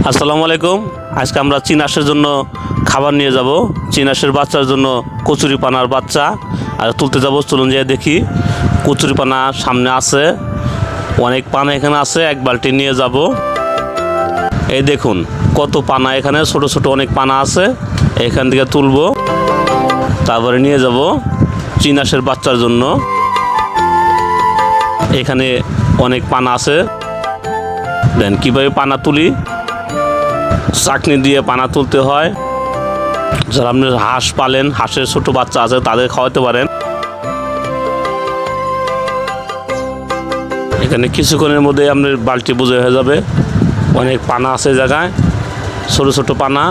আসসালামু আলাইকুম। আজকে আমরা চিনাশের জন্য খাবার নিয়ে যাব। চিনাশের বাচ্চার জন্য কচুরি পানার বাচ্চা আর তুলতে যাব। চলুন যেয়ে দেখি। কচুরি পানা সামনে আছে, অনেক পানা এখানে আছে, এক বালতি নিয়ে যাব। এই দেখুন কত পানা, এখানে ছোট ছোট অনেক পানা আছে, এখান থেকে তুলব, তারপরে নিয়ে যাব চিনাশের বাচ্চার জন্য। এখানে অনেক পানা আছে, দেন কীভাবে পানা তুলি। চাকনি দিয়ে পানা তুলতে হয়। যারা আপনি হাঁস পালেন, হাঁসের ছোট বাচ্চা আছে, তাদের খাওয়াতে পারেন। এখানে কিছুক্ষণের মধ্যে আপনার বালতি বুঝে হয়ে যাবে। অনেক পানা আছে জায়গায়, ছোট ছোট পানা।